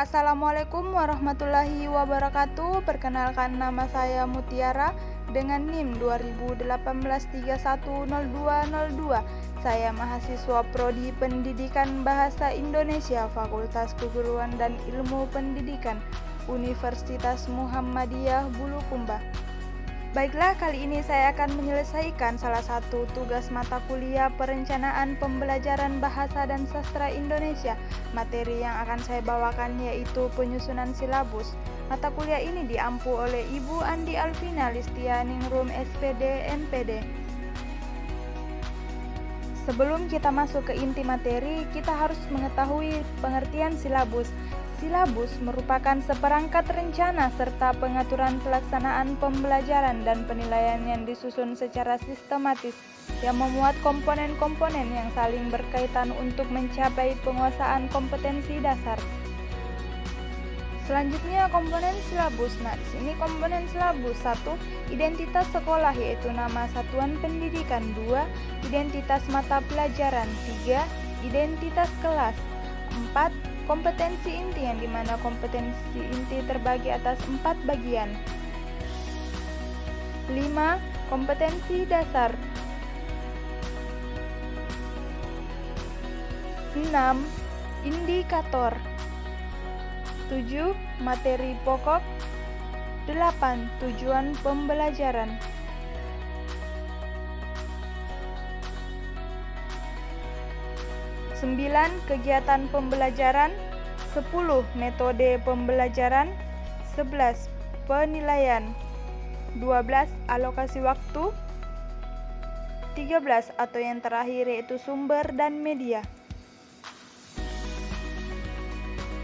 Assalamualaikum warahmatullahi wabarakatuh. Perkenalkan, nama saya Mutiara dengan NIM 2018310202. Saya mahasiswa Prodi Pendidikan Bahasa Indonesia Fakultas Keguruan dan Ilmu Pendidikan Universitas Muhammadiyah Bulukumba. Baiklah, kali ini saya akan menyelesaikan salah satu tugas mata kuliah perencanaan pembelajaran bahasa dan sastra Indonesia. Materi yang akan saya bawakan yaitu penyusunan silabus. Mata kuliah ini diampu oleh Ibu Andi Alvina Listianingrum SPD MPD. Sebelum kita masuk ke inti materi, kita harus mengetahui pengertian silabus. Silabus merupakan seperangkat rencana serta pengaturan pelaksanaan pembelajaran dan penilaian yang disusun secara sistematis yang memuat komponen-komponen yang saling berkaitan untuk mencapai penguasaan kompetensi dasar. Selanjutnya, komponen silabus. Nah, di sini komponen silabus: 1. Identitas sekolah yaitu nama satuan pendidikan. 2. Identitas mata pelajaran. 3. Identitas kelas. 4. Kompetensi inti, yang dimana kompetensi inti terbagi atas 4 bagian. 5. Kompetensi dasar. 6. Indikator. 7. Materi pokok. 8. Tujuan pembelajaran. 9. Kegiatan pembelajaran. 10. Metode pembelajaran. 11. Penilaian. 12. Alokasi waktu. 13. Atau yang terakhir yaitu sumber dan media.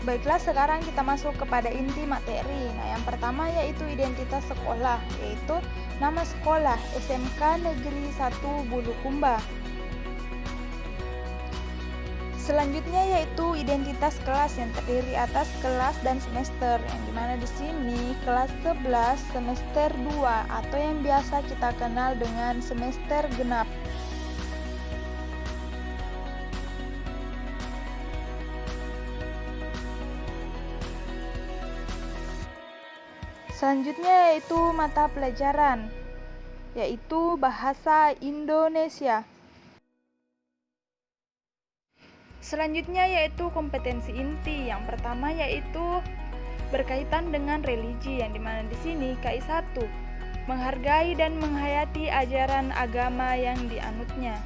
Baiklah, sekarang kita masuk kepada inti materi. Nah, yang pertama yaitu identitas sekolah, yaitu nama sekolah SMK Negeri 1 Bulukumba. Selanjutnya yaitu identitas kelas yang terdiri atas kelas dan semester, yang dimana di sini kelas 11 semester 2 atau yang biasa kita kenal dengan semester genap. Selanjutnya yaitu mata pelajaran, yaitu bahasa Indonesia. Selanjutnya yaitu kompetensi inti. Yang pertama yaitu berkaitan dengan religi, yang dimana di sini KI 1, menghargai dan menghayati ajaran agama yang dianutnya.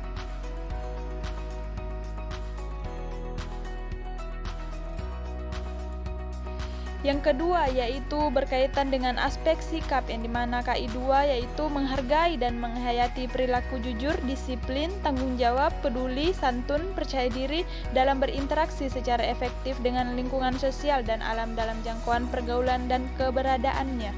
Yang kedua yaitu berkaitan dengan aspek sikap, yang dimana KI 2 yaitu menghargai dan menghayati perilaku jujur, disiplin, tanggung jawab, peduli, santun, percaya diri dalam berinteraksi secara efektif dengan lingkungan sosial dan alam dalam jangkauan pergaulan dan keberadaannya.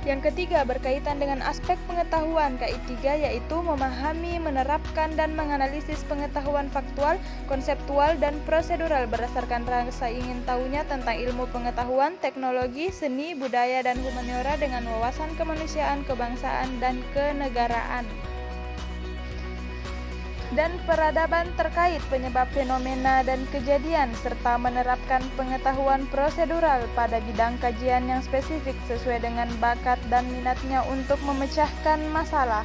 Yang ketiga berkaitan dengan aspek pengetahuan, KI 3 yaitu memahami, menerapkan, dan menganalisis pengetahuan faktual, konseptual, dan prosedural berdasarkan rasa ingin tahunya tentang ilmu pengetahuan, teknologi, seni, budaya, dan humaniora dengan wawasan kemanusiaan, kebangsaan, dan kenegaraan. Dan peradaban terkait penyebab fenomena dan kejadian, serta menerapkan pengetahuan prosedural pada bidang kajian yang spesifik sesuai dengan bakat dan minatnya untuk memecahkan masalah.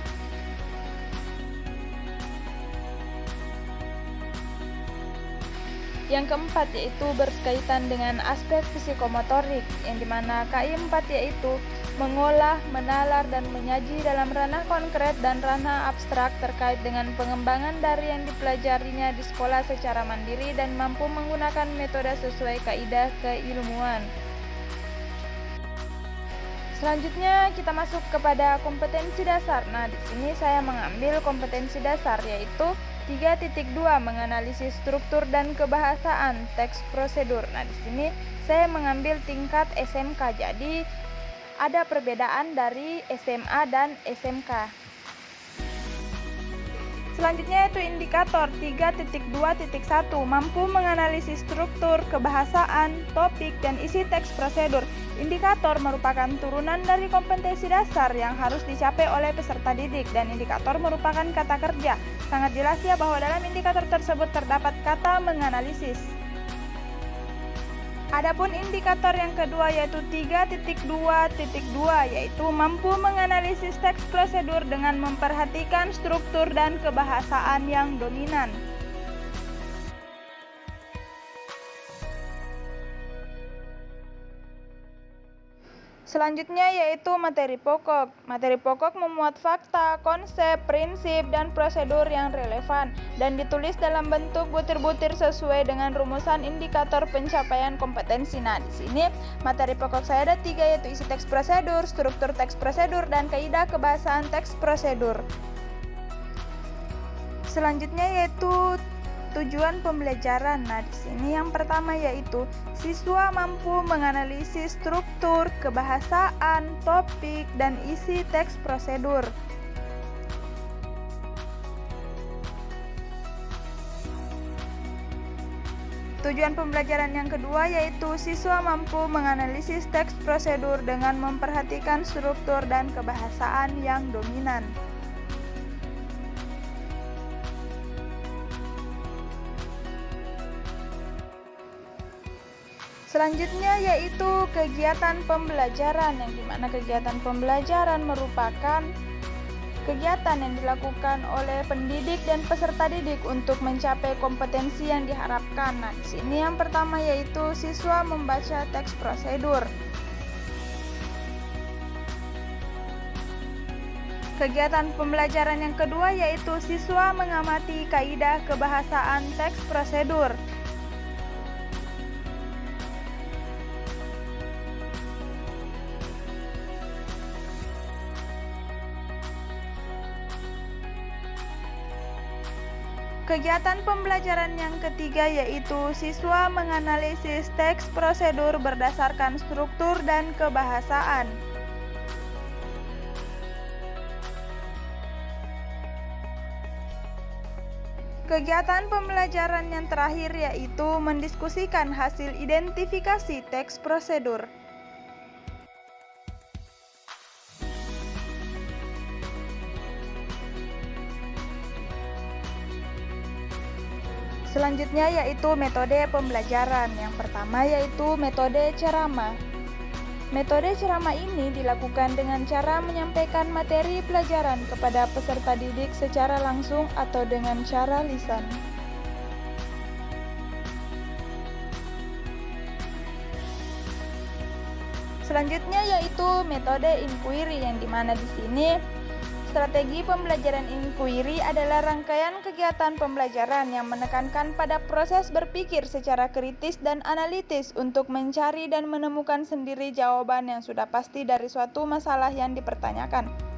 Yang keempat yaitu berkaitan dengan aspek psikomotorik, yang dimana KI 4 yaitu mengolah, menalar, dan menyaji dalam ranah konkret dan ranah abstrak terkait dengan pengembangan dari yang dipelajarinya di sekolah secara mandiri dan mampu menggunakan metode sesuai kaidah keilmuan. Selanjutnya kita masuk kepada kompetensi dasar. Nah, di sini saya mengambil kompetensi dasar yaitu 3.2 menganalisis struktur dan kebahasaan teks prosedur. Nah, di sini saya mengambil tingkat SMK. Jadi ada perbedaan dari SMA dan SMK. Selanjutnya yaitu indikator 3.2.1 mampu menganalisis struktur, kebahasaan, topik, dan isi teks prosedur. Indikator merupakan turunan dari kompetensi dasar yang harus dicapai oleh peserta didik, dan indikator merupakan kata kerja Sangat jelas ya bahwa dalam indikator tersebut terdapat kata menganalisis. Adapun indikator yang kedua yaitu 3.2.2 yaitu mampu menganalisis teks prosedur dengan memperhatikan struktur dan kebahasaan yang dominan. Selanjutnya yaitu materi pokok. Materi pokok memuat fakta, konsep, prinsip, dan prosedur yang relevan dan ditulis dalam bentuk butir-butir sesuai dengan rumusan indikator pencapaian kompetensi. Nah, di sini materi pokok saya ada 3 yaitu isi teks prosedur, struktur teks prosedur, dan kaidah kebahasaan teks prosedur. Selanjutnya yaitu tujuan pembelajaran. Nah, di sini yang pertama yaitu siswa mampu menganalisis struktur, kebahasaan, topik, dan isi teks prosedur. Tujuan pembelajaran yang kedua yaitu siswa mampu menganalisis teks prosedur dengan memperhatikan struktur dan kebahasaan yang dominan. Selanjutnya yaitu kegiatan pembelajaran, yang dimana kegiatan pembelajaran merupakan kegiatan yang dilakukan oleh pendidik dan peserta didik untuk mencapai kompetensi yang diharapkan. Nah, di sini yang pertama yaitu siswa membaca teks prosedur. Kegiatan pembelajaran yang kedua yaitu siswa mengamati kaidah kebahasaan teks prosedur. Kegiatan pembelajaran yang ketiga yaitu siswa menganalisis teks prosedur berdasarkan struktur dan kebahasaan. Kegiatan pembelajaran yang terakhir yaitu mendiskusikan hasil identifikasi teks prosedur. Selanjutnya yaitu metode pembelajaran. Yang pertama yaitu metode ceramah. Metode ceramah ini dilakukan dengan cara menyampaikan materi pelajaran kepada peserta didik secara langsung atau dengan cara lisan. Selanjutnya yaitu metode inquiry, yang dimana di sini strategi pembelajaran inquiry adalah rangkaian kegiatan pembelajaran yang menekankan pada proses berpikir secara kritis dan analitis untuk mencari dan menemukan sendiri jawaban yang sudah pasti dari suatu masalah yang dipertanyakan.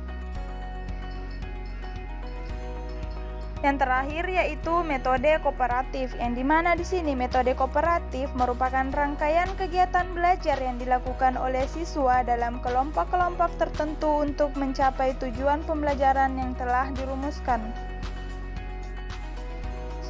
Yang terakhir yaitu metode kooperatif, yang dimana di sini metode kooperatif merupakan rangkaian kegiatan belajar yang dilakukan oleh siswa dalam kelompok-kelompok tertentu untuk mencapai tujuan pembelajaran yang telah dirumuskan.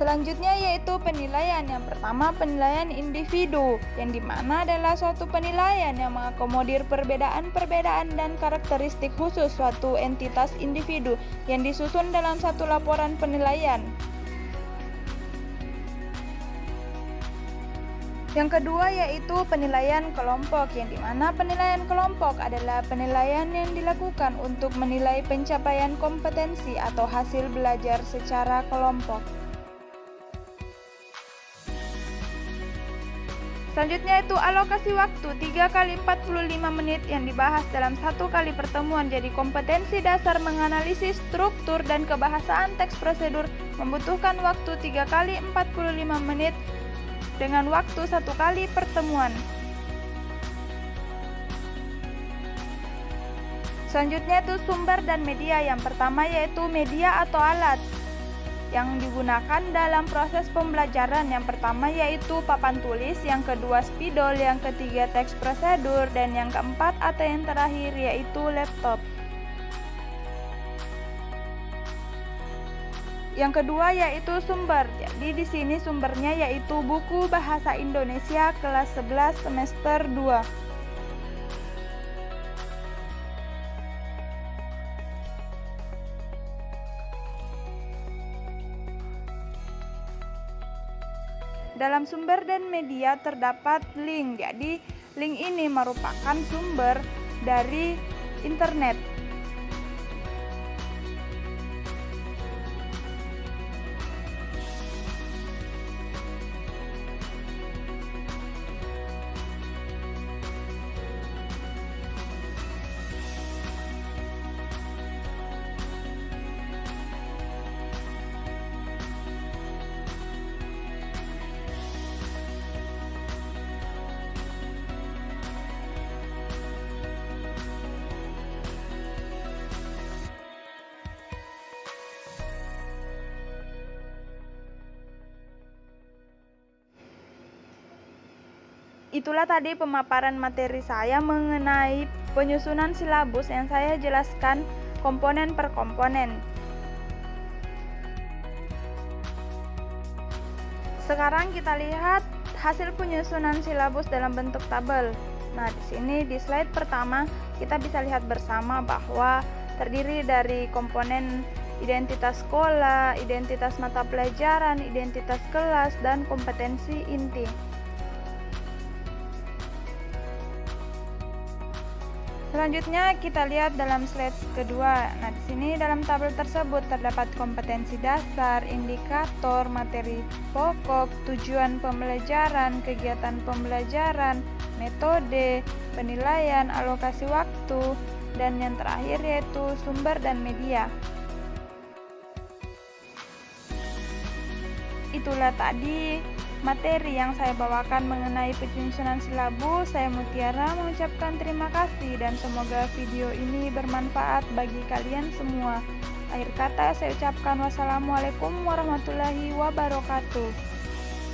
Selanjutnya yaitu penilaian. Yang pertama penilaian individu, yang dimana adalah suatu penilaian yang mengakomodir perbedaan-perbedaan dan karakteristik khusus suatu entitas individu yang disusun dalam satu laporan penilaian. Yang kedua yaitu penilaian kelompok, yang dimana penilaian kelompok adalah penilaian yang dilakukan untuk menilai pencapaian kompetensi atau hasil belajar secara kelompok. Selanjutnya itu alokasi waktu 3 kali 45 menit yang dibahas dalam 1 kali pertemuan. Jadi kompetensi dasar menganalisis struktur dan kebahasaan teks prosedur membutuhkan waktu 3 kali 45 menit dengan waktu 1 kali pertemuan. Selanjutnya itu sumber dan media. Yang pertama yaitu media atau alat yang digunakan dalam proses pembelajaran. Yang pertama yaitu papan tulis, yang kedua spidol, yang ketiga teks prosedur, dan yang keempat atau yang terakhir yaitu laptop. Yang kedua yaitu sumber. Jadi di sini sumbernya yaitu buku Bahasa Indonesia kelas 11 semester 2. dalam sumber dan media terdapat link. Jadi link ini merupakan sumber dari internet. Itulah tadi pemaparan materi saya mengenai penyusunan silabus yang saya jelaskan komponen per komponen. Sekarang kita lihat hasil penyusunan silabus dalam bentuk tabel. Nah, di sini di slide pertama kita bisa lihat bersama bahwa terdiri dari komponen identitas sekolah, identitas mata pelajaran, identitas kelas, dan kompetensi inti. Selanjutnya kita lihat dalam slide kedua. Nah, di sini dalam tabel tersebut terdapat kompetensi dasar, indikator, materi pokok, tujuan pembelajaran, kegiatan pembelajaran, metode, penilaian, alokasi waktu, dan yang terakhir yaitu sumber dan media. Itulah tadi materi yang saya bawakan mengenai penyusunan silabus. Saya Mutiara mengucapkan terima kasih dan semoga video ini bermanfaat bagi kalian semua. Akhir kata saya ucapkan wassalamualaikum warahmatullahi wabarakatuh.